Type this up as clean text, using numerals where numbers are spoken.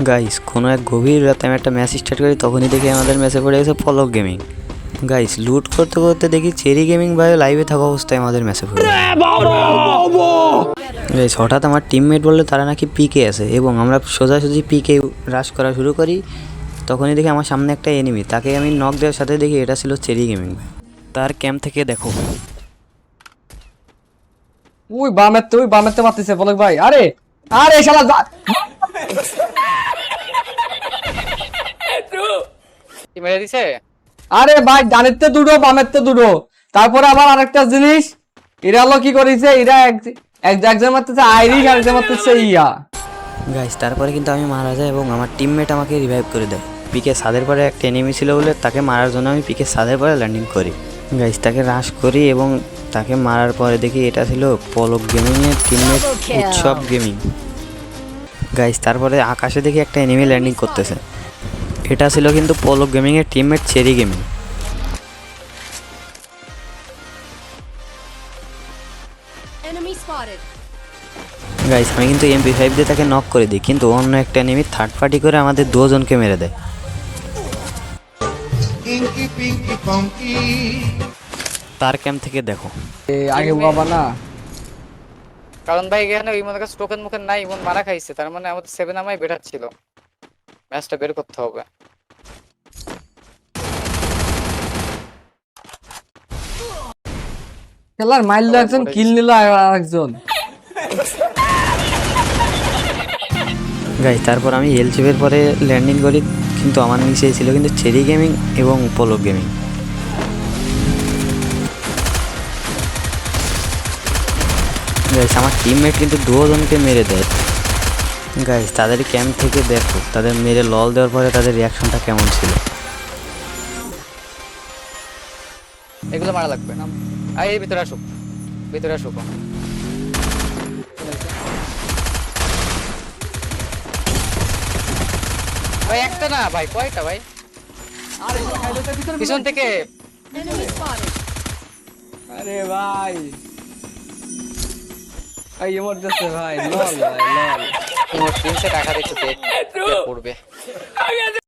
Guys কোনো এক গভীর রাতে আমি একটা ম্যাচ স্টার্ট করি, তখনই দেখি আমাদের ম্যাচে পড়ে গেছে পলক গেমিং। গাইস লুট করতে করতে দেখি চেরি গেমিং ভাই লাইভে থাকা অবস্থায় আমাদের ম্যাচে পড়ে। গাইস হঠাৎ আমার টিমমেট বললো তারা নাকি পিকে আছে এবং আমরা সোজাসুজি পিকে রাশ করা শুরু করি। তখনই দেখি আমার সামনে একটা এনিমি, তাকে আমি নক দেওয়ার সাথে দেখি এটা ছিল চেরি গেমিং। তার ক্যাম্প থেকে দেখো ওই বামেতে মারতেছে পলক ভাই। আরে আরে শালা কি মেরে দিছে? আরে ভাই ডানেরতে দুটো বামেরতে দুটো। তারপরে আবার আরেকটা জিনিস, এরা হলো কি করেছে, এরা একজন মারতেছে আইরিশ আর একজন মারতেছে ইয়া। গাইস তারপরে কিন্তু আমি মারা যাই এবং আমার টিমমেট আমাকে রিভাইভ করে দেয়। পিকে ছাদের পরে একটা এনিমি ছিল বলে তাকে মারার জন্য আমি পিকে ছাদের পরে ল্যান্ডিং করি। গাইস তাকে রাশ করি এবং তাকে মারার পরে দেখি এটা ছিল পলক গেমিংয়ের টিমমেট উৎসব গেমিং। গাইস তারপরে আকাশে দেখি একটা এনিমি ল্যান্ডিং করতেছে, এটা ছিল কিন্তু পলক গেমিংয়ের teammate cherry gaming. Enemy spotted. Guys আমি কিন্তু MP5 দিয়ে তাকে নক করে দিই, কিন্তু অন্য একটা এনিমি থার্ড পার্টি করে আমাদের দুজনকে মেরে দেয়। তার ক্যাম্প থেকে দেখো আগে বাবা না কারণ ভাই এখানে ওই মনে কাছে টোকেন মুখেন নাই, ইমন মারা খাইছে, তার মানে আমাদের 7 আমায় বেটার ছিল। ম্যাচটা বের করতে হবে। খেলার মাইল একজন কিল নিল আরেকজন। গাইস তারপর আমি এলচিপের পরে ল্যান্ডিং করি, কিন্তু আমার নিচে ছিল কিন্তু চেরি গেমিং এবং পলক গেমিং। গাইস আমার টিমমেট কিন্তু দুজনকে মেরে দেয়। গাইস তাদের ক্যাম্প থেকে দেখো তাদের মেরে লল দেওয়ার পরে তাদের রিয়াকশনটা কেমন ছিল। এগুলো মারা লাগবে না। আর এই ভিতরে আসো, ভিতরে আসো। ভাই একটা না ভাই, কয়টা ভাই? পিছন থেকে Enemy spotted. আরে ভাই এই এমর দিচ্ছে ভাই, লল ভাই লল। তোমার 300 টাকা দিতে পড়বে।